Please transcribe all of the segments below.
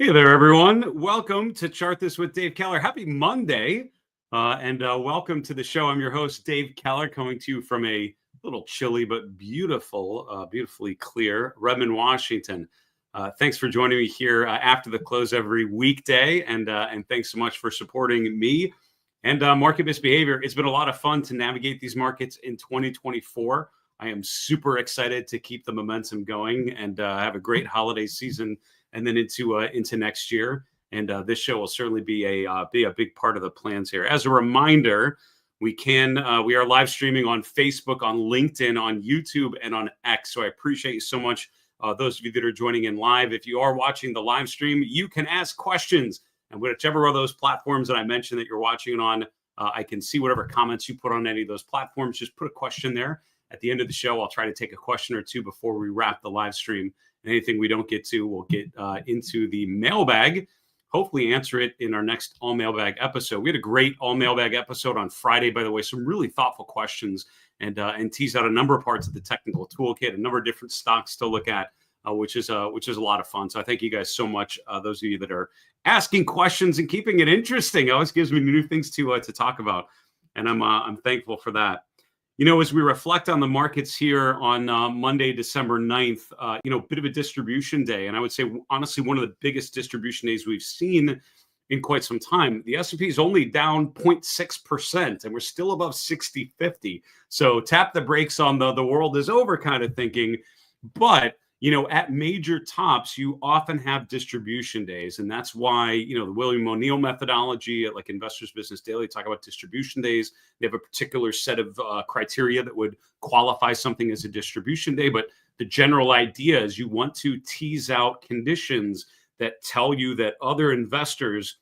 Hey there, everyone. Welcome to Chart This with Dave Keller. Happy Monday, and welcome to the show. I'm your host, Dave Keller, coming to you from a little chilly but beautifully clear Redmond, Washington. Thanks for joining me here after the close every weekday, and thanks so much for supporting me and market misbehavior. It's been a lot of fun to navigate these markets in 2024. I am super excited to keep the momentum going and have a great holiday season and then into next year. And this show will certainly be a big part of the plans here. As a reminder, we are live streaming on Facebook, on LinkedIn, on YouTube, and on X. So I appreciate you so much, those of you that are joining in live. If you are watching the live stream, you can ask questions, and whichever of those platforms that I mentioned that you're watching on, I can see whatever comments you put on any of those platforms. Just put a question there. At the end of the show, I'll try to take a question or two before we wrap the live stream. Anything we don't get to, we'll get into the mailbag. Hopefully answer it in our next all mailbag episode. We had a great all mailbag episode on Friday, by the way, some really thoughtful questions and teased out a number of parts of the technical toolkit, a number of different stocks to look at, which is a lot of fun. So I thank you guys so much. Those of you that are asking questions and keeping it interesting. It always gives me new things to talk about. And I'm thankful for that. You know, as we reflect on the markets here on Monday, December 9th, bit of a distribution day. And I would say, honestly, one of the biggest distribution days we've seen in quite some time. The S&P is only down 0.6%, and we're still above 60/50. So tap the brakes on the world is over kind of thinking. But at major tops, you often have distribution days. And that's why, the William O'Neill methodology at like Investors Business Daily talk about distribution days. They have a particular set of criteria that would qualify something as a distribution day. But the general idea is you want to tease out conditions that tell you that other investors,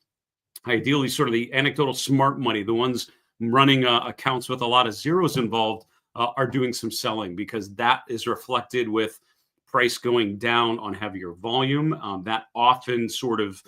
ideally sort of the anecdotal smart money, the ones running accounts with a lot of zeros involved, are doing some selling, because that is reflected with price going down on heavier volume. That often sort of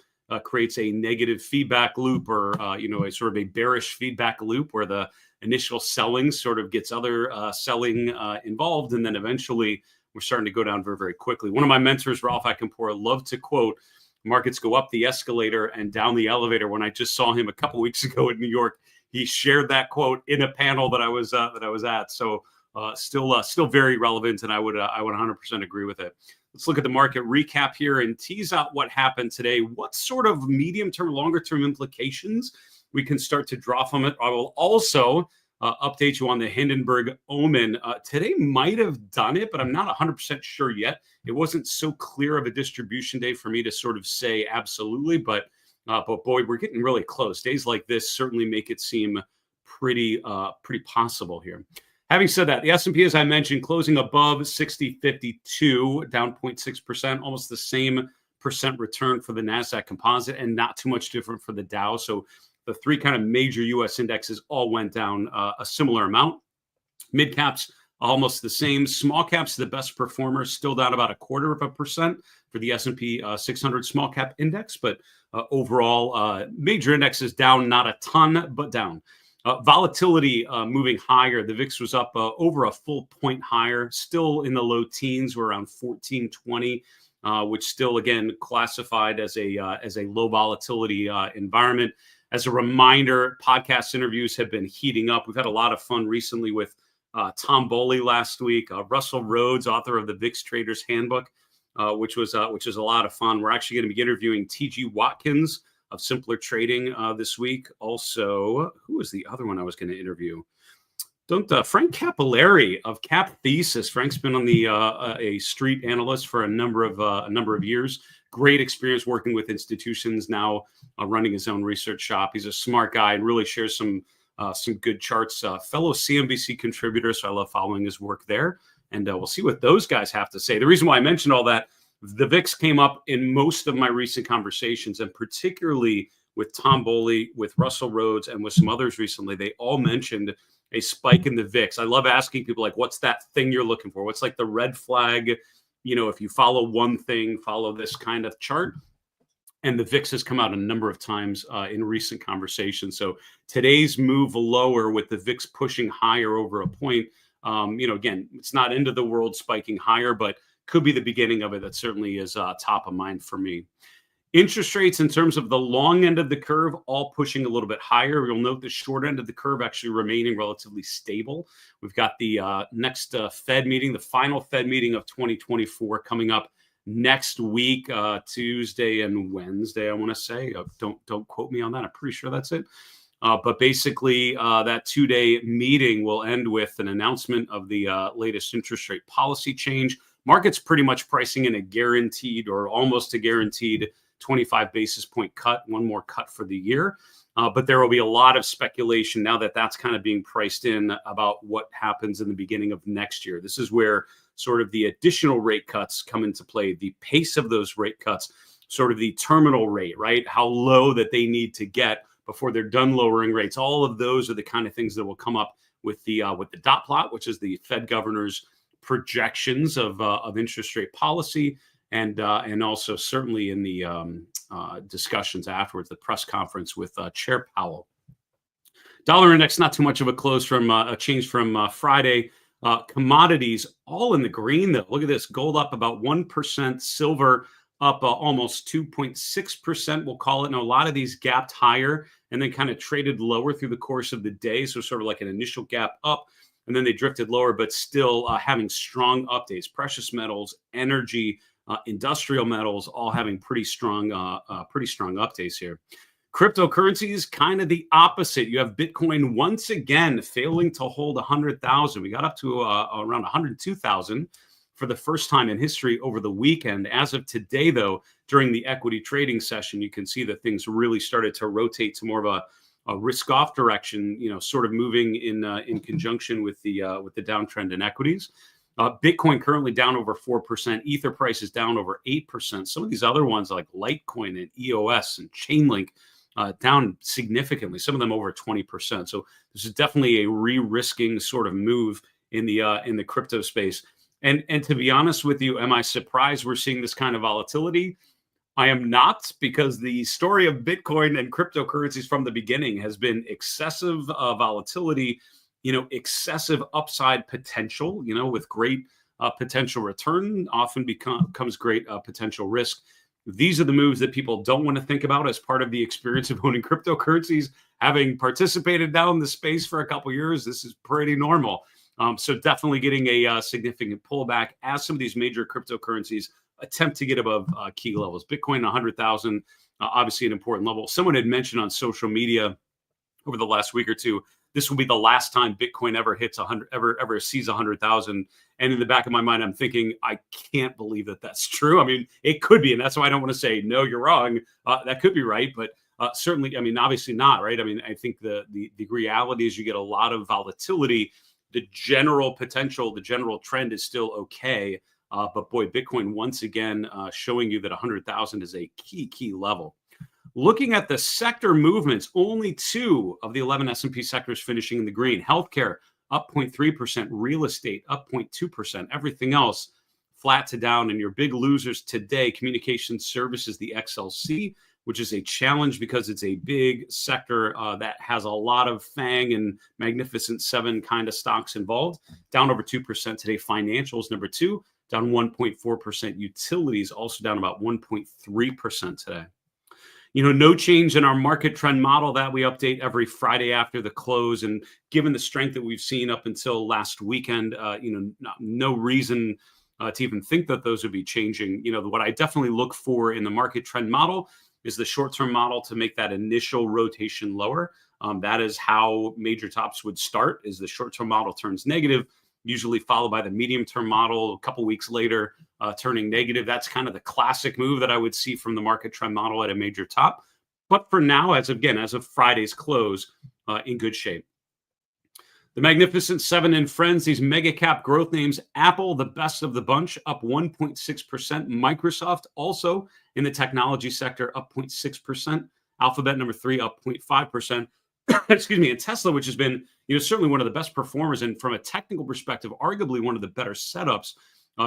creates a negative feedback loop, or a sort of a bearish feedback loop where the initial selling sort of gets other selling involved, and then eventually we're starting to go down very, very quickly. One of my mentors, Ralph Acampora, loved to quote, "Markets go up the escalator and down the elevator." When I just saw him a couple weeks ago in New York, he shared that quote in a panel that I was at. So still very relevant, and I would 100% agree with it. Let's look at the market recap here and tease out what happened today. What sort of medium-term, longer-term implications we can start to draw from it. I will also update you on the Hindenburg Omen. Today might have done it, but I'm not 100% sure yet. It wasn't so clear of a distribution day for me to sort of say absolutely, but boy, we're getting really close. Days like this certainly make it seem pretty possible here. Having said that, the S&P, as I mentioned, closing above 6052, down 0.6%, almost the same percent return for the NASDAQ composite, and not too much different for the Dow. So the three kind of major U.S. indexes all went down a similar amount. Mid caps, almost the same. Small caps, the best performer, still down about 0.25% for the S&P 600 small cap index. But overall, major indexes down, not a ton, but down. Volatility moving higher. The VIX was up over a full point higher, still in the low teens. We're around 1420, which still, again, classified as a low volatility environment. As a reminder, podcast interviews have been heating up. We've had a lot of fun recently with Tom Bowley last week, Russell Rhodes, author of the VIX Traders Handbook, which was a lot of fun. We're actually going to be interviewing T.G. Watkins of Simpler Trading this week. Also, who was the other one I was going to interview? Frank Capillari of Cap Thesis. Frank's been on the a street analyst for a number of years. Great experience working with institutions. Now running his own research shop. He's a smart guy and really shares some good charts. Fellow CNBC contributor, so I love following his work there. And we'll see what those guys have to say. The reason why I mentioned all that, the VIX came up in most of my recent conversations, and particularly with Tom Bowley, with Russell Rhodes, and with some others recently. They all mentioned a spike in the VIX. I love asking people, like, what's that thing you're looking for? What's like the red flag? If you follow one thing, follow this kind of chart. And the VIX has come out a number of times in recent conversations. So today's move lower with the VIX pushing higher over a point, again, it's not end of the world spiking higher, but could be the beginning of it. That certainly is top of mind for me. Interest rates in terms of the long end of the curve, all pushing a little bit higher. You'll note the short end of the curve actually remaining relatively stable. We've got the next Fed meeting, the final Fed meeting of 2024 coming up next week, Tuesday and Wednesday, I want to say. Don't quote me on that. I'm pretty sure that's it. But basically, that two-day meeting will end with an announcement of the latest interest rate policy change. Market's pretty much pricing in a guaranteed or almost a guaranteed 25 basis point cut, one more cut for the year. But there will be a lot of speculation now that that's kind of being priced in about what happens in the beginning of next year. This is where sort of the additional rate cuts come into play, the pace of those rate cuts, sort of the terminal rate, right? How low that they need to get before they're done lowering rates. All of those are the kind of things that will come up with the dot plot, which is the Fed governor's projections of interest rate policy. And also certainly in the discussions afterwards, the press conference with Chair Powell. Dollar index, not too much of a close from a change from Friday. Commodities all in the green though. Look at this, gold up about 1%, silver up almost 2.6%, we'll call it. Now, a lot of these gapped higher and then kind of traded lower through the course of the day. So sort of like an initial gap up, and then they drifted lower, but still having strong updates. Precious metals, energy, industrial metals, all having pretty strong updates here. Cryptocurrencies, kind of the opposite. You have Bitcoin once again failing to hold 100,000. We got up to around 102,000 for the first time in history over the weekend. As of today, though, during the equity trading session, you can see that things really started to rotate to more of a risk-off direction. You know, sort of moving in conjunction with the downtrend in equities. Bitcoin currently down over 4%. Ether price is down over 8%. Some of these other ones like Litecoin and EOS and Chainlink down significantly. Some of them over 20%. So this is definitely a re-risking sort of move in the crypto space. And to be honest with you, am I surprised we're seeing this kind of volatility? I am not, because the story of Bitcoin and cryptocurrencies from the beginning has been excessive volatility, excessive upside potential, with great potential return often becomes great potential risk. These are the moves that people don't want to think about as part of the experience of owning cryptocurrencies. Having participated down the space for a couple of years, this is pretty normal. So definitely getting a significant pullback as some of these major cryptocurrencies attempt to get above key levels. Bitcoin 100,000, obviously an important level. Someone had mentioned on social media over the last week or two, this will be the last time Bitcoin ever hits 100, ever sees 100,000. And in the back of my mind, I'm thinking, I can't believe that that's true. I mean, it could be, and that's why I don't want to say no, you're wrong. That could be right, but certainly, I mean, obviously not, right? I mean, I think the reality is you get a lot of volatility. The general potential, the general trend is still okay. But boy, Bitcoin once again showing you that 100,000 is a key level. Looking at the sector movements, only 2 of the 11 S&P sectors finishing in the green. Healthcare up 0.3%, real estate up 0.2%, everything else flat to down. And your big losers today, communication services, the XLC, which is a challenge because it's a big sector that has a lot of FANG and Magnificent Seven kind of stocks involved. Down over 2% today. Financials, number 2, down 1.4%. Utilities also down about 1.3% today. No change in our market trend model that we update every Friday after the close. And given the strength that we've seen up until last weekend, no reason to even think that those would be changing. What I definitely look for in the market trend model is the short-term model to make that initial rotation lower. That is how major tops would start, is the short-term model turns negative, usually followed by the medium-term model a couple weeks later turning negative. That's kind of the classic move that I would see from the market trend model at a major top. But for now, as of Friday's close, in good shape. The Magnificent Seven and friends, these mega cap growth names. Apple, the best of the bunch, up 1.6%. Microsoft, also in the technology sector, up 0.6%. Alphabet, number 3, up 0.5%. Excuse me. And Tesla, which has been certainly one of the best performers, and from a technical perspective, arguably one of the better setups,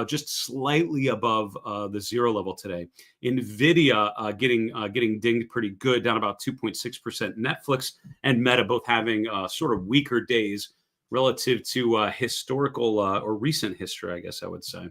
just slightly above the zero level today. NVIDIA getting dinged pretty good, down about 2.6%. Netflix and Meta both having sort of weaker days relative to historical or recent history, I guess I would say.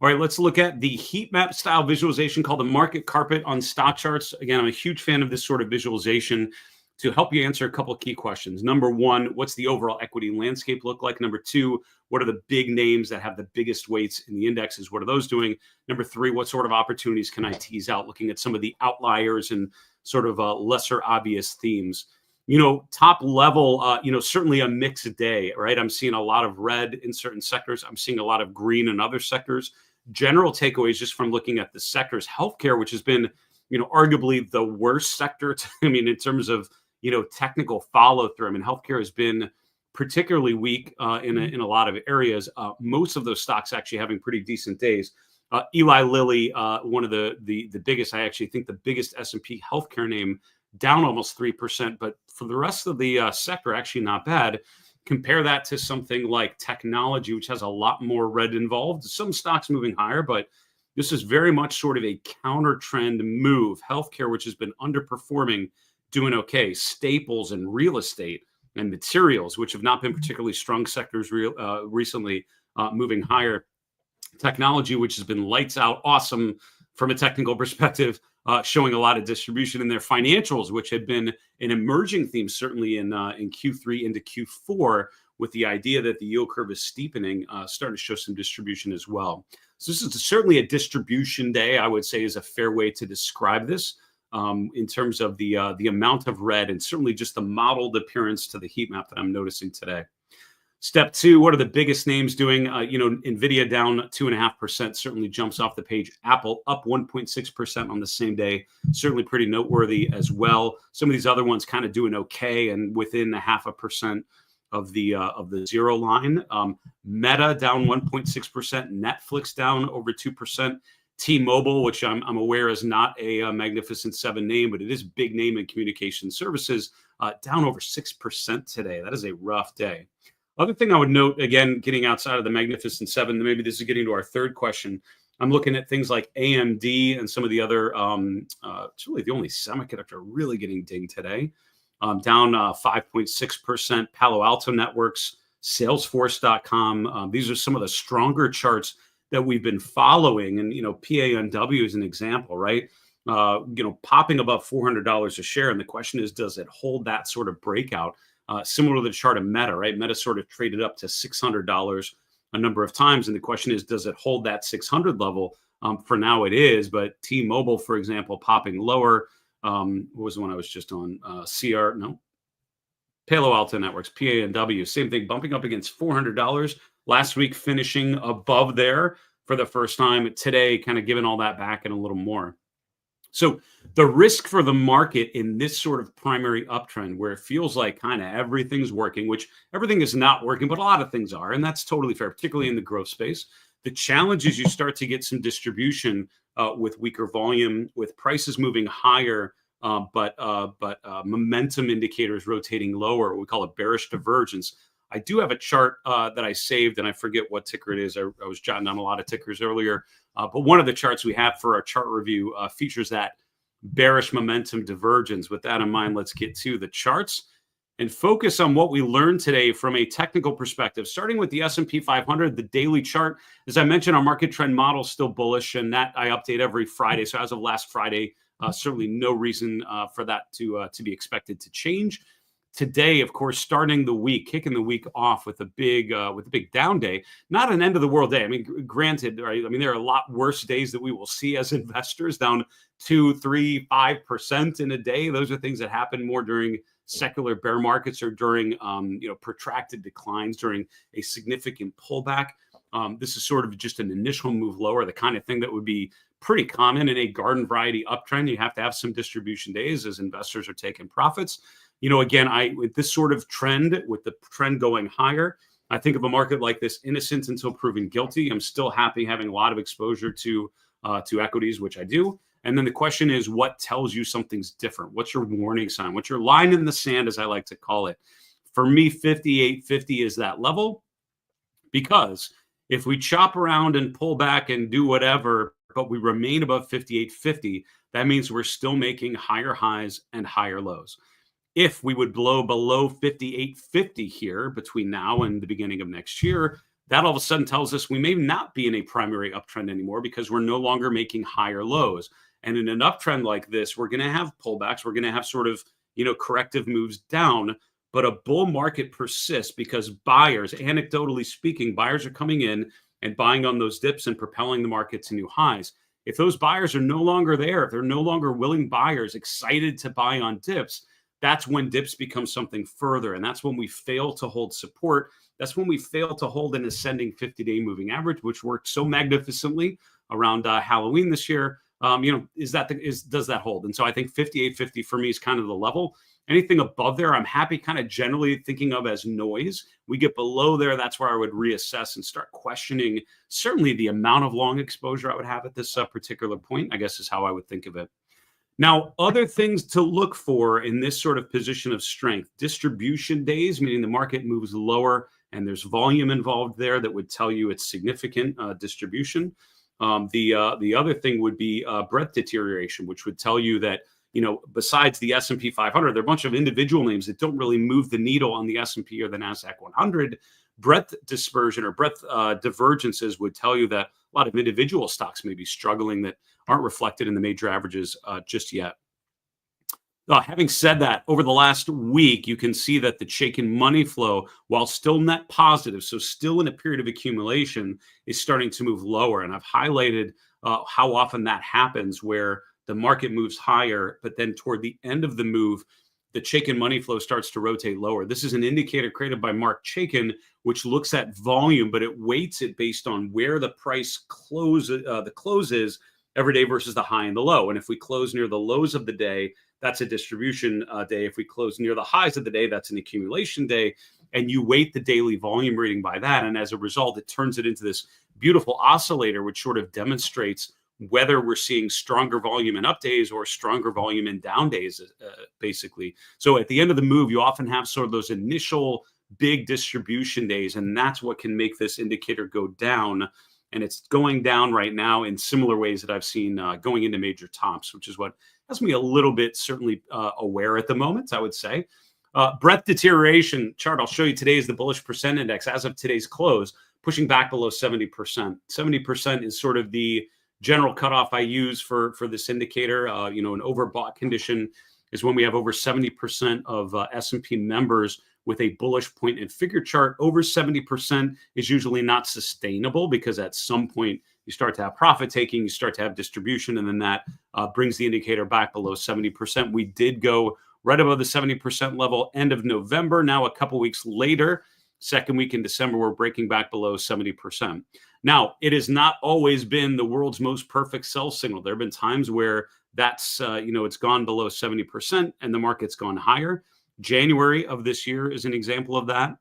All right, let's look at the heat map style visualization called the market carpet on stock charts. Again, I'm a huge fan of this sort of visualization to help you answer a couple of key questions. Number one, what's the overall equity landscape look like? Number two, what are the big names that have the biggest weights in the indexes? What are those doing? Number three, what sort of opportunities can I tease out looking at some of the outliers and sort of lesser obvious themes? Top level, certainly a mixed day, right? I'm seeing a lot of red in certain sectors. I'm seeing a lot of green in other sectors. General takeaways just from looking at the sectors, healthcare, which has been, arguably the worst sector, in terms of, technical follow through. Healthcare has been particularly weak in a lot of areas. Most of those stocks actually having pretty decent days. Eli Lilly, one of the biggest, I actually think the biggest S&P healthcare name, down almost 3%. But for the rest of the sector, actually not bad. Compare that to something like technology, which has a lot more red involved. Some stocks moving higher, but this is very much sort of a counter trend move. Healthcare, which has been underperforming, doing okay. Staples and real estate and materials, which have not been particularly strong sectors recently, moving higher. Technology, which has been lights out, awesome from a technical perspective, showing a lot of distribution in their financials, which had been an emerging theme, certainly in Q3 into Q4, with the idea that the yield curve is steepening, starting to show some distribution as well. So this is certainly a distribution day, I would say, is a fair way to describe this in terms of the amount of red and certainly just the modeled appearance to the heat map that I'm noticing today. Step two, what are the biggest names doing? NVIDIA down 2.5%, certainly jumps off the page. Apple up 1.6% on the same day, certainly pretty noteworthy as well. Some of these other ones kind of doing okay and within 0.5% of the zero line. Meta down 1.6%, Netflix down over 2%. T-Mobile, which I'm aware is not a Magnificent Seven name, but it is a big name in communication services, down over 6% today. That is a rough day. Other thing I would note, again, getting outside of the Magnificent Seven, maybe this is getting to our third question. I'm looking at things like AMD and some of the other, it's really the only semiconductor really getting dinged today. Down 5.6%. Palo Alto Networks, Salesforce.com. These are some of the stronger charts that we've been following. And, PANW is an example, right? Popping above $400 a share. And the question is, does it hold that sort of breakout? Similar to the chart of Meta, right? Meta sort of traded up to $600 a number of times. And the question is, does it hold that 600 level? For now it is, but T-Mobile, for example, popping lower. What was the one I was just on? Palo Alto Networks, PANW, same thing, bumping up against $400 last week, finishing above there for the first time. Today, kind of giving all that back and a little more. So the risk for the market in this sort of primary uptrend, where it feels like kind of everything's working, which everything is not working, but a lot of things are, and that's totally fair, particularly in the growth space. The challenge is you start to get some distribution with weaker volume, with prices moving higher, but momentum indicators rotating lower. We call it bearish divergence. I do have a chart that I saved, and I forget what ticker it is. I was jotting down a lot of tickers earlier, but one of the charts we have for our chart review features that bearish momentum divergence. With that in mind, let's get to the charts and focus on what we learned today from a technical perspective. Starting with the S&P 500, the daily chart. As I mentioned, our market trend model is still bullish, and that I update every Friday. So as of last Friday, certainly no reason for that to be expected to change. Today, of course, starting the week, kicking the week off with a big down day, not an end of the world day. Granted, right? There are a lot worse days that we will see as investors, down 2, 3, 5% in a day. Those are things that happen more during secular bear markets or during protracted declines during a significant pullback. This is sort of just an initial move lower, the kind of thing that would be pretty common in a garden variety uptrend. You have to have some distribution days as investors are taking profits. Again, with this sort of trend, with the trend going higher, I think of a market like this, innocent until proven guilty. I'm still happy having a lot of exposure to equities, which I do. And then the question is, what tells you something's different? What's your warning sign? What's your line in the sand, as I like to call it? For me, 58.50 is that level, because if we chop around and pull back and do whatever, but we remain above 58.50, that means we're still making higher highs and higher lows. If we would blow below 58.50 here between now and the beginning of next year, that all of a sudden tells us we may not be in a primary uptrend anymore because we're no longer making higher lows. And in an uptrend like this, we're going to have pullbacks. We're going to have sort of, corrective moves down. But a bull market persists because buyers, anecdotally speaking, buyers are coming in and buying on those dips and propelling the market to new highs. If those buyers are no longer there, if they're no longer willing buyers excited to buy on dips, that's when dips become something further. And that's when we fail to hold support. That's when we fail to hold an ascending 50-day moving average, which worked so magnificently around Halloween this year. Does that hold? And so I think 58.50 for me is kind of the level. Anything above there, I'm happy kind of generally thinking of as noise. We get below there, that's where I would reassess and start questioning certainly the amount of long exposure I would have at this particular point, I guess is how I would think of it. Now, other things to look for in this sort of position of strength: distribution days, meaning the market moves lower and there's volume involved there that would tell you it's significant distribution. The other thing would be breadth deterioration, which would tell you that, besides the S&P 500, there are a bunch of individual names that don't really move the needle on the S&P or the NASDAQ 100. Breadth dispersion or breadth divergences would tell you that a lot of individual stocks may be struggling that aren't reflected in the major averages just yet. Having said that, over the last week, you can see that the Chaikin money flow, while still net positive, so still in a period of accumulation, is starting to move lower. And I've highlighted how often that happens, where the market moves higher, but then toward the end of the move, the Chaikin money flow starts to rotate lower. This is an indicator created by Mark Chaikin, which looks at volume, but it weights it based on where the price close is every day versus the high and the low. And if we close near the lows of the day, that's a distribution day. If we close near the highs of the day, that's an accumulation day. And you weight the daily volume reading by that. And as a result, it turns it into this beautiful oscillator, which sort of demonstrates whether we're seeing stronger volume in up days or stronger volume in down days, basically. So at the end of the move, you often have sort of those initial big distribution days, and that's what can make this indicator go down. And it's going down right now in similar ways that I've seen going into major tops, which is what has me a little bit certainly aware at the moment, I would say. Breadth deterioration chart I'll show you today is the Bullish Percent Index as of today's close, pushing back below 70%. 70% is sort of the general cutoff I use for this indicator. An overbought condition is when we have over 70% of S&P members with a bullish point and figure chart. Over 70% is usually not sustainable, because at some point you start to have profit taking, you start to have distribution, and then that brings the indicator back below 70%. We did go right above the 70% level end of November. Now, a couple weeks later, second week in December, we're breaking back below 70%. Now, it has not always been the world's most perfect sell signal. There have been times where that's, it's gone below 70% and the market's gone higher. January of this year is an example of that.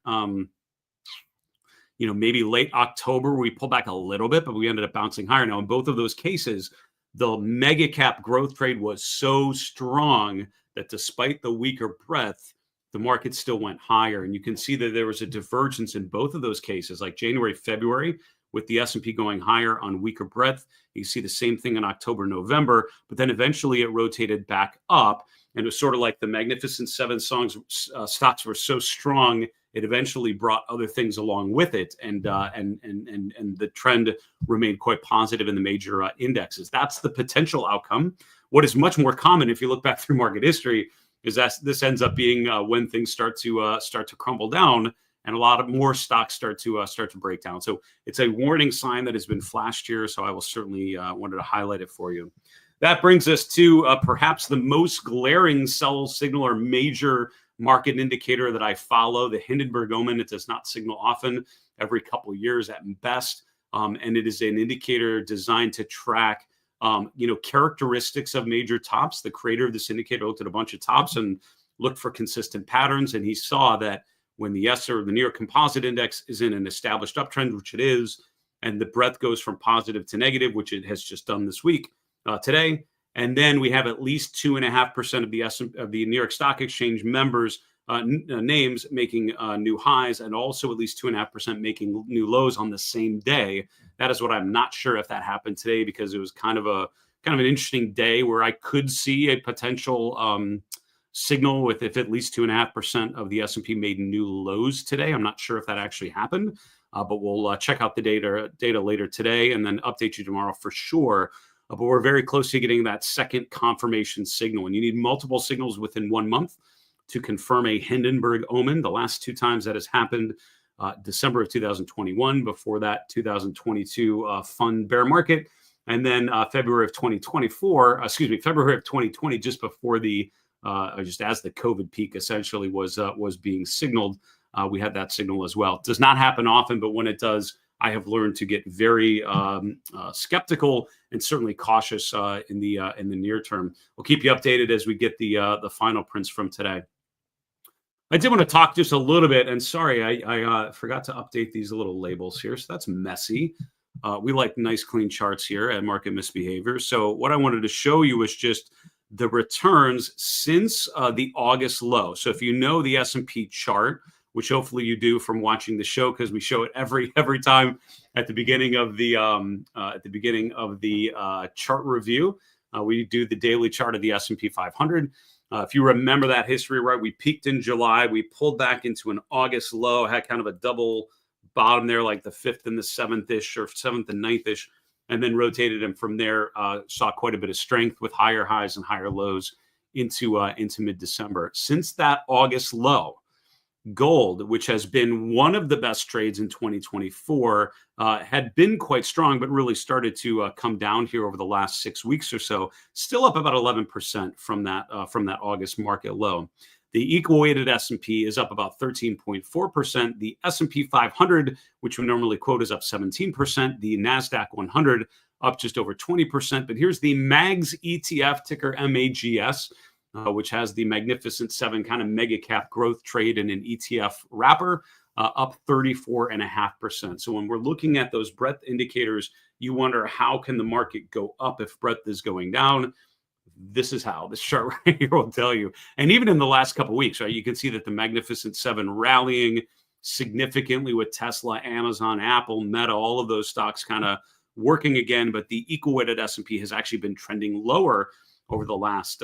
Maybe late October, we pulled back a little bit, but we ended up bouncing higher. Now, in both of those cases, the mega cap growth trade was so strong that despite the weaker breadth, the market still went higher. And you can see that there was a divergence in both of those cases, like January, February, with the S&P going higher on weaker breadth. You see the same thing in October, November, but then eventually it rotated back up. And it was sort of like the Magnificent Seven stocks were so strong, it eventually brought other things along with it, and the trend remained quite positive in the major indexes. That's the potential outcome. What is much more common, if you look back through market history, is that this ends up being when things start to crumble down, and a lot of more stocks start to break down. So it's a warning sign that has been flashed here. So I will certainly wanted to highlight it for you. That brings us to perhaps the most glaring sell signal or major market indicator that I follow, the Hindenburg Omen. It does not signal often, every couple of years at best. And it is an indicator designed to track, characteristics of major tops. The creator of this indicator looked at a bunch of tops and looked for consistent patterns. And he saw that when the the New York Composite Index is in an established uptrend, which it is, and the breadth goes from positive to negative, which it has just done this week, today, and then we have at least 2.5% of the New York Stock Exchange members names making new highs, and also at least 2.5% making new lows on the same day. That is what I'm not sure if that happened today, because it was kind of an interesting day where I could see a potential signal with if at least 2.5% of the S&P made new lows today. I'm not sure if that actually happened. but we'll check out the data later today and then update you tomorrow for sure. But we're very close to getting that second confirmation signal, and you need multiple signals within 1 month to confirm a Hindenburg Omen. The last 2 times that has happened, December of 2021, before that 2022 fun bear market, and then February of 2020, just before the just as the COVID peak essentially was being signaled. We had that signal as well. It does not happen often, but when it does, I have learned to get very skeptical and certainly cautious in the near term. We'll keep you updated as we get the final prints from today. I did want to talk just a little bit, and sorry, I forgot to update these little labels here, so that's messy. We like nice, clean charts here at Market Misbehavior. So what I wanted to show you was just the returns since the August low. So if you know the S&P chart, which hopefully you do from watching the show, because we show it every time at the beginning of the chart review. We do the daily chart of the S&P 500. If you remember that history, right, we peaked in July, we pulled back into an August low, had kind of a double bottom there, like the 5th and the 7th-ish, or 7th and 9th-ish, and then rotated, and from there saw quite a bit of strength with higher highs and higher lows into mid-December. Since that August low, gold, which has been one of the best trades in 2024, had been quite strong, but really started to come down here over the last 6 weeks or so. Still up about 11% from that August market low. The equal weighted S&P is up about 13.4%. The S&P 500, which we normally quote, is up 17%. The NASDAQ 100 up just over 20%. But here's the MAGS ETF, ticker MAGS, which has the Magnificent Seven kind of mega cap growth trade in an ETF wrapper, up 34.5%. So when we're looking at those breadth indicators, you wonder, how can the market go up if breadth is going down? This is how. This chart right here will tell you. And even in the last couple of weeks, right, you can see that the Magnificent Seven rallying significantly with Tesla, Amazon, Apple, Meta, all of those stocks kind of working again. But the equal weighted S&P has actually been trending lower over the last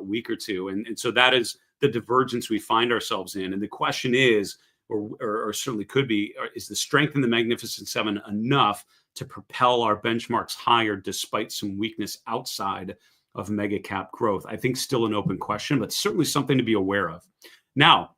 week or two. And so that is the divergence we find ourselves in. And the question is, or certainly could be, is the strength in the Magnificent Seven enough to propel our benchmarks higher despite some weakness outside of mega cap growth? I think still an open question, but certainly something to be aware of. Now,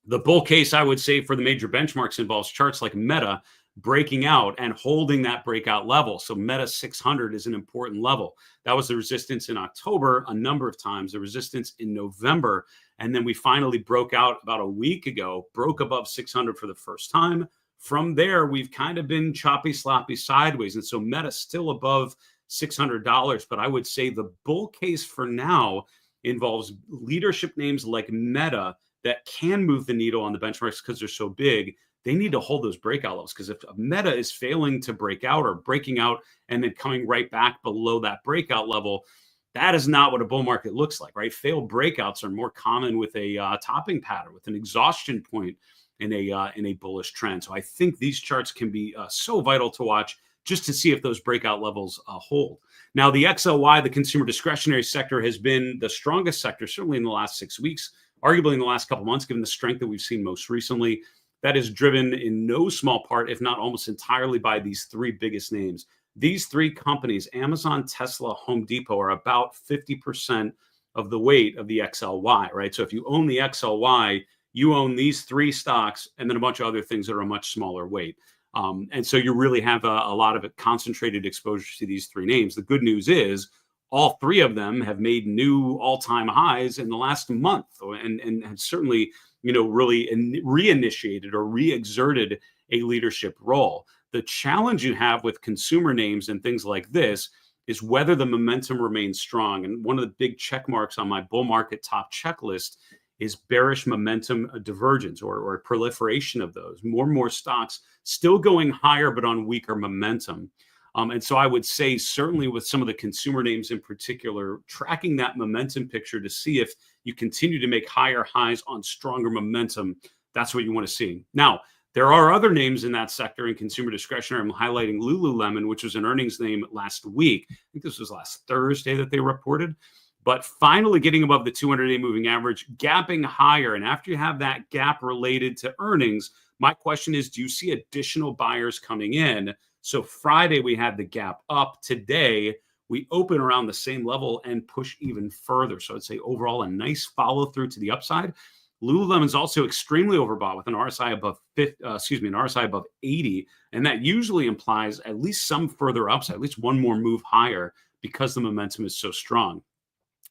the bull case, I would say, for the major benchmarks involves charts like Meta breaking out and holding that breakout level. So Meta 600 is an important level. That was the resistance in October a number of times, the resistance in November. And then we finally broke out about a week ago, broke above 600 for the first time. From there, we've kind of been choppy, sloppy sideways. And so Meta still above $600. But I would say the bull case for now involves leadership names like Meta that can move the needle on the benchmarks because they're so big. They need to hold those breakout levels, because if Meta is failing to break out or breaking out and then coming right back below that breakout level, that is not what a bull market looks like, right? Failed breakouts are more common with a topping pattern, with an exhaustion point in a bullish trend. So I think these charts can be so vital to watch just to see if those breakout levels hold. Now, the XLY, the consumer discretionary sector, has been the strongest sector, certainly in the last 6 weeks, arguably in the last couple months, given the strength that we've seen most recently. That is driven in no small part, if not almost entirely, by these three biggest names. These three companies, Amazon, Tesla, Home Depot, are about 50% of the weight of the XLY, right? So if you own the XLY, you own these three stocks and then a bunch of other things that are a much smaller weight. And so you really have a lot of concentrated exposure to these three names. The good news is all three of them have made new all-time highs in the last month, and have certainly, really reinitiated or re-exerted a leadership role. The challenge you have with consumer names and things like this is whether the momentum remains strong. And one of the big check marks on my bull market top checklist is bearish momentum divergence or a proliferation of those. More and more stocks still going higher, but on weaker momentum. And so I would say, certainly with some of the consumer names in particular, tracking that momentum picture to see if you continue to make higher highs on stronger momentum, that's what you want to see. Now, there are other names in that sector in consumer discretionary. I'm highlighting Lululemon, which was an earnings name last week. I think this was last Thursday that they reported. But finally getting above the 200-day moving average, gapping higher. And after you have that gap related to earnings, My question is, do you see additional buyers coming in? So Friday, we had the gap up. Today, we open around the same level and push even further. So I'd say overall, a nice follow through to the upside. Lululemon is also extremely overbought with an RSI above an RSI above 80. And that usually implies at least some further upside, at least one more move higher because the momentum is so strong.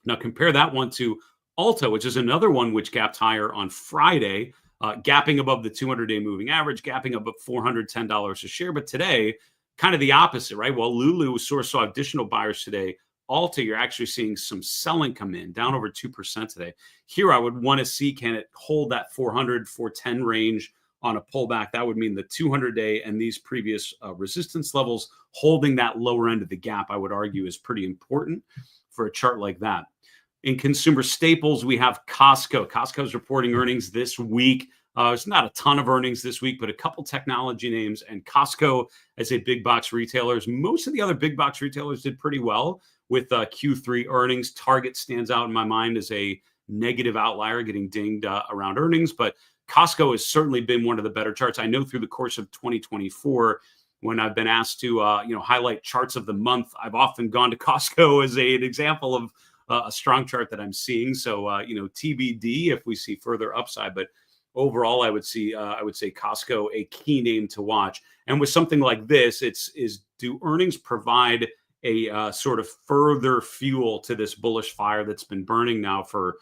Now compare that one to ULTA, which is another one which gapped higher on Friday, gapping above the 200-day moving average, gapping above $410 a share. But today, kind of the opposite, right? While LULU saw additional buyers today, ULTA, you're actually seeing some selling come in, down over 2% today. Here, I would want to see, can it hold that 400, 410 range on a pullback? That would mean the 200-day and these previous resistance levels holding that lower end of the gap, I would argue, is pretty important for a chart like that. In consumer staples, we have Costco. Costco's reporting earnings this week. There's not a ton of earnings this week, but a couple technology names. And Costco, as a big box retailer, most of the other big box retailers did pretty well with Q3 earnings. Target stands out in my mind as a negative outlier, getting dinged around earnings. But Costco has certainly been one of the better charts. I know through the course of 2024, when I've been asked to highlight charts of the month, I've often gone to Costco as an example of a strong chart that I'm seeing. So TBD if we see further upside, but overall I would say Costco a key name to watch. And with something like this, do earnings provide a sort of further fuel to this bullish fire that's been burning now for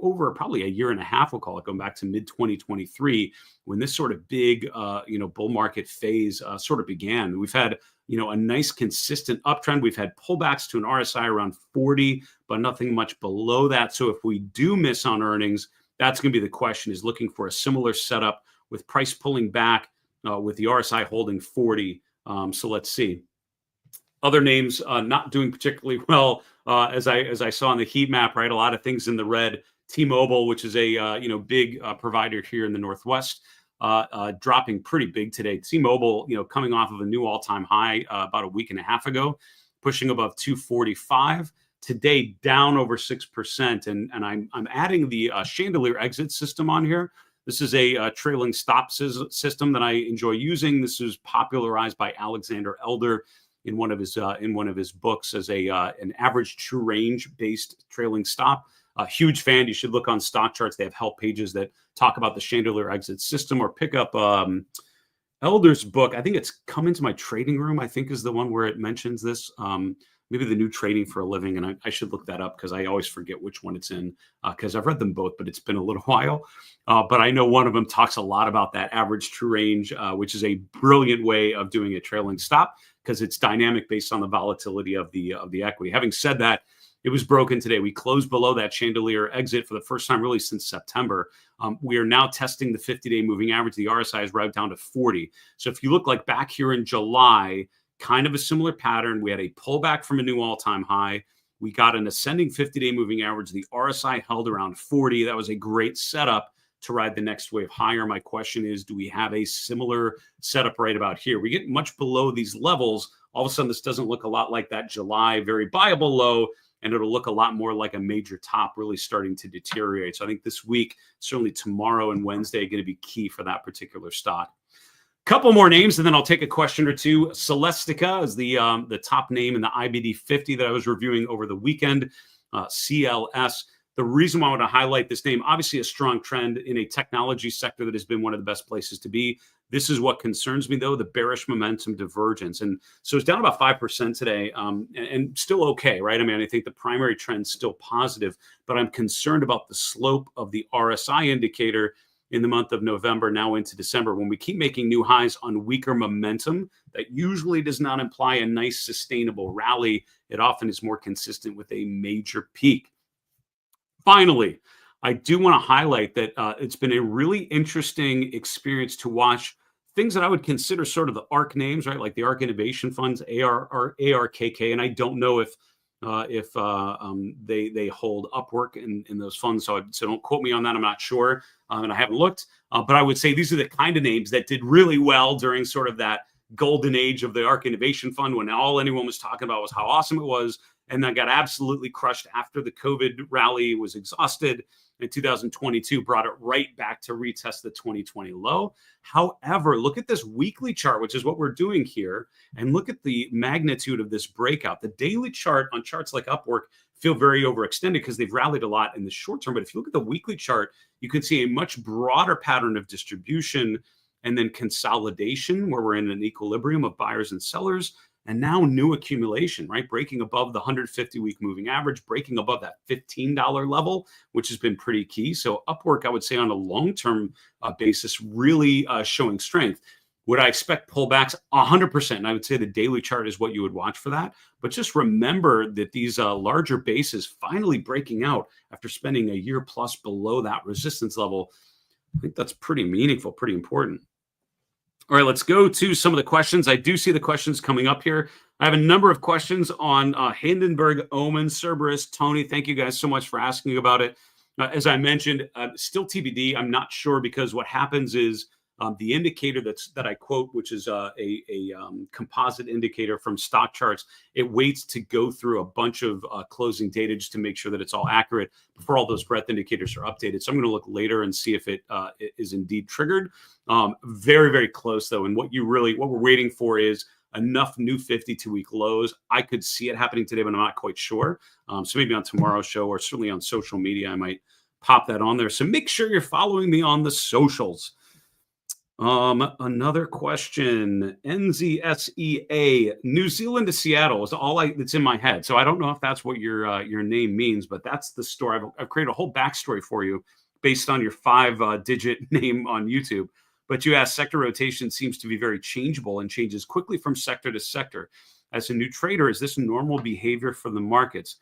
over probably a year and a half, we'll call it, going back to mid 2023 when this sort of big bull market phase sort of began. We've had a nice consistent uptrend. We've had pullbacks to an RSI around 40, but nothing much below that. So if we do miss on earnings, that's going to be the question, is looking for a similar setup with price pulling back with the RSI holding 40. So let's see. Other names not doing particularly well, as I saw in the heat map, right? A lot of things in the red. T-Mobile, which is a big provider here in the Northwest, dropping pretty big today. T-Mobile, coming off of a new all-time high about a week and a half ago, pushing above 245. Today, down over 6%. And I'm adding the chandelier exit system on here. This is a trailing stop system that I enjoy using. This is popularized by Alexander Elder in one of his books as an average true range based trailing stop. A huge fan. You should look on stock charts. They have help pages that talk about the chandelier exit system, or pick up Elder's book. I think it's Come Into My Trading Room, I think is the one where it mentions this. Maybe The New Trading for a Living. And I should look that up because I always forget which one it's in because I've read them both, but it's been a little while. But I know one of them talks a lot about that average true range, which is a brilliant way of doing a trailing stop because it's dynamic based on the volatility of the equity. Having said that, it was broken today. We closed below that chandelier exit for the first time really since September. We are now testing the 50-day moving average. The RSI is right down to 40. So if you look like back here in July, kind of a similar pattern. We had a pullback from a new all-time high. We got an ascending 50-day moving average. The RSI held around 40. That was a great setup to ride the next wave higher. My question is, do we have a similar setup right about here? We get much below these levels. All of a sudden, this doesn't look a lot like that July very buyable low, and it'll look a lot more like a major top really starting to deteriorate. So I think this week, certainly tomorrow and Wednesday, are going to be key for that particular stock. Couple more names, and then I'll take a question or two. Celestica is the top name in the IBD 50 that I was reviewing over the weekend. CLS. The reason why I want to highlight this name, obviously a strong trend in a technology sector that has been one of the best places to be. This is what concerns me, though, the bearish momentum divergence. And so it's down about 5% today and still okay, right? I mean, I think the primary trend's still positive, but I'm concerned about the slope of the RSI indicator in the month of November, now into December. When we keep making new highs on weaker momentum, that usually does not imply a nice sustainable rally. It often is more consistent with a major peak. Finally, I do want to highlight that it's been a really interesting experience to watch things that I would consider sort of the ARK names, right? Like the ARK Innovation Funds, ARKK, and I don't know if they hold Upwork in those funds, so don't quote me on that. I'm not sure, and I haven't looked. But I would say these are the kind of names that did really well during sort of that golden age of the ARK Innovation Fund, when all anyone was talking about was how awesome it was. and then got absolutely crushed after the COVID rally was exhausted. In 2022, brought it right back to retest the 2020 low. However, look at this weekly chart, which is what we're doing here, and look at the magnitude of this breakout. The daily chart on charts like Upwork feel very overextended because they've rallied a lot in the short term. But if you look at the weekly chart, you can see a much broader pattern of distribution and then consolidation, where we're in an equilibrium of buyers and sellers. And now new accumulation, right? Breaking above the 150-week moving average, breaking above that $15 level, which has been pretty key. So Upwork, I would say on a long-term basis, really showing strength. Would I expect pullbacks? 100%. And I would say the daily chart is what you would watch for that. But just remember that these larger bases finally breaking out after spending a year plus below that resistance level, I think that's pretty meaningful, pretty important. All right, let's go to some of the questions. I do see the questions coming up here. I have a number of questions on Hindenburg Omen, Cerberus, Tony. Thank you guys so much for asking about it. As I mentioned, still TBD. I'm not sure, because what happens is the indicator that I quote, which is a composite indicator from stock charts, it waits to go through a bunch of closing data just to make sure that it's all accurate before all those breadth indicators are updated. So I'm going to look later and see if it is indeed triggered. Very, very close though. And what we're waiting for is enough new 52-week lows. I could see it happening today, but I'm not quite sure. So maybe on tomorrow's show, or certainly on social media, I might pop that on there. So make sure you're following me on the socials. Another question, NZSEA, New Zealand to Seattle is all that's in my head. So I don't know if that's what your name means, but that's the story. I've created a whole backstory for you based on your 5-digit name on YouTube. But you asked, sector rotation seems to be very changeable and changes quickly from sector to sector. As a new trader, is this normal behavior for the markets?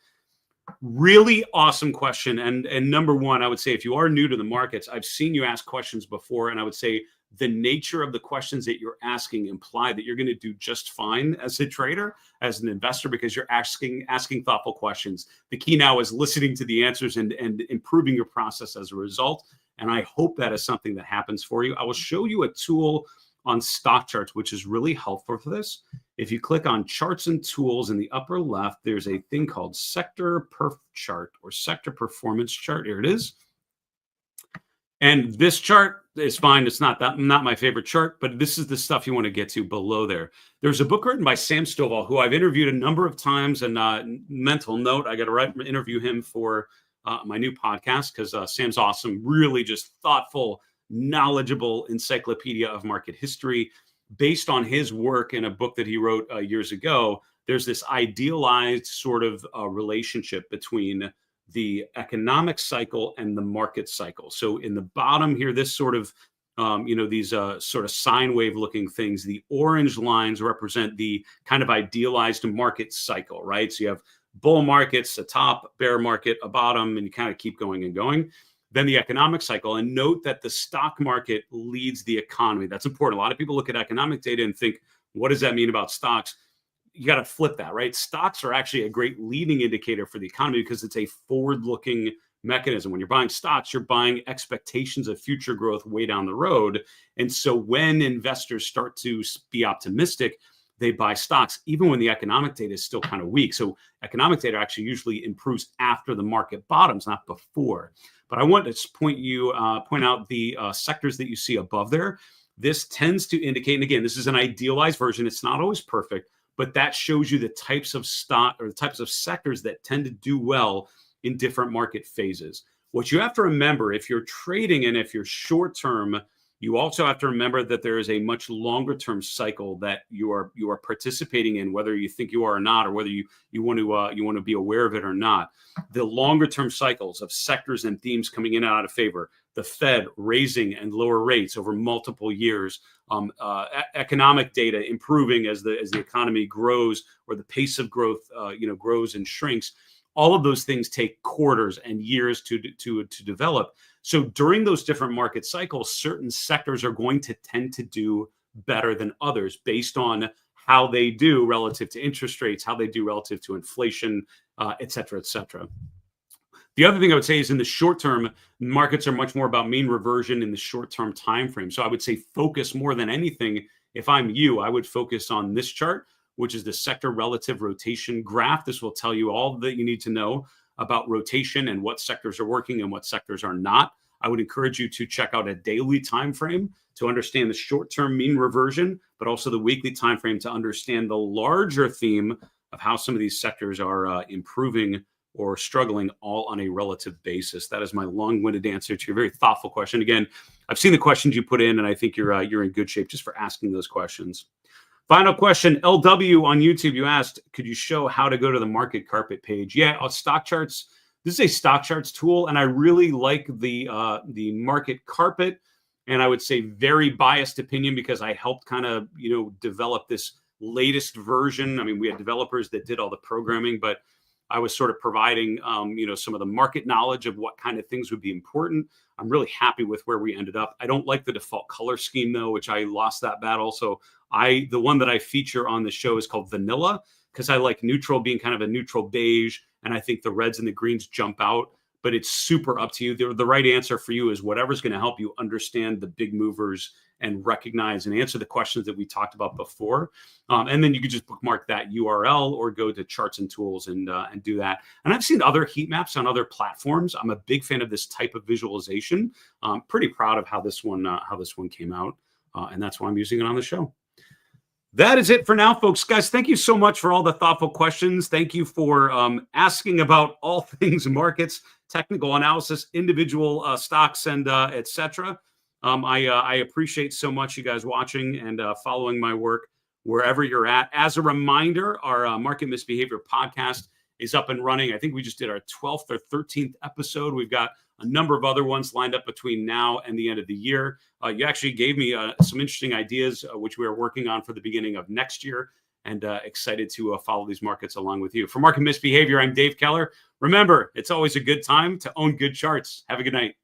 Really awesome question. And number one, I would say if you are new to the markets, I've seen you ask questions before, and I would say the nature of the questions that you're asking imply that you're going to do just fine as a trader, as an investor, because you're asking thoughtful questions. The key now is listening to the answers and improving your process as a result. And I hope that is something that happens for you. I will show you a tool on stock charts, which is really helpful for this. If you click on charts and tools in the upper left, there's a thing called sector perf chart or sector performance chart. Here it is. And this chart is fine. It's not my favorite chart, but this is the stuff you want to get to below there. There's a book written by Sam Stovall, who I've interviewed a number of times, and mental note, I got to interview him for my new podcast, because Sam's awesome, really just thoughtful, knowledgeable encyclopedia of market history based on his work in a book that he wrote years ago. There's this idealized sort of relationship between the economic cycle and the market cycle. So in the bottom here, this sort of, these sort of sine wave looking things, the orange lines represent the kind of idealized market cycle, right? So you have bull markets, a top, bear market, a bottom, and you kind of keep going and going. Then the economic cycle, and note that the stock market leads the economy. That's important. A lot of people look at economic data and think, what does that mean about stocks? You got to flip that, right? Stocks are actually a great leading indicator for the economy because it's a forward-looking mechanism. When you're buying stocks, you're buying expectations of future growth way down the road. And so when investors start to be optimistic, they buy stocks, even when the economic data is still kind of weak. So economic data actually usually improves after the market bottoms, not before. But I want to point out the sectors that you see above there. This tends to indicate, and again, this is an idealized version. It's not always perfect, but that shows you the types of stock or the types of sectors that tend to do well in different market phases. What you have to remember, if you're trading and if you're short term, you also have to remember that there is a much longer term cycle that you are participating in, whether you think you are or not, or whether you want to be aware of it or not. The longer term cycles of sectors and themes coming in and out of favor, the Fed raising and lower rates over multiple years, economic data improving as the economy grows, or the pace of growth grows and shrinks. All of those things take quarters and years to develop. So during those different market cycles, certain sectors are going to tend to do better than others based on how they do relative to interest rates, how they do relative to inflation, et cetera, et cetera. The other thing I would say is in the short term, markets are much more about mean reversion in the short term time frame. So I would say focus more than anything. If I'm you, I would focus on this chart, which is the sector relative rotation graph. This will tell you all that you need to know about rotation and what sectors are working and what sectors are not. I would encourage you to check out a daily time frame to understand the short-term mean reversion, but also the weekly time frame to understand the larger theme of how some of these sectors are improving or struggling, all on a relative basis. That is my long-winded answer to your very thoughtful question. Again, I've seen the questions you put in, and I think you're in good shape just for asking those questions. Final question, LW on YouTube, you asked, could you show how to go to the market carpet page? Yeah, on stock charts. This is a stock charts tool, and I really like the market carpet. And I would say very biased opinion, because I helped kind of develop this latest version. I mean, we had developers that did all the programming, but I was sort of providing some of the market knowledge of what kind of things would be important. I'm really happy with where we ended up. I don't like the default color scheme though, which I lost that battle. So the one that I feature on the show is called Vanilla, because I like neutral being kind of a neutral beige, and I think the reds and the greens jump out. But it's super up to you. The right answer for you is whatever's going to help you understand the big movers and recognize and answer the questions that we talked about before. And then you could just bookmark that URL or go to Charts and Tools and do that. And I've seen other heat maps on other platforms. I'm a big fan of this type of visualization. I'm pretty proud of how this one came out. And that's why I'm using it on the show. That is it for now, folks. Guys, thank you so much for all the thoughtful questions. Thank you for asking about all things markets, technical analysis, individual stocks, and etc. I appreciate so much you guys watching and following my work wherever you're at. As a reminder, our Market Misbehavior podcast is up and running. I think we just did our 12th or 13th episode. We've got a number of other ones lined up between now and the end of the year. You actually gave me some interesting ideas, which we are working on for the beginning of next year, and excited to follow these markets along with you. For Market Misbehavior, I'm Dave Keller. Remember, it's always a good time to own good charts. Have a good night.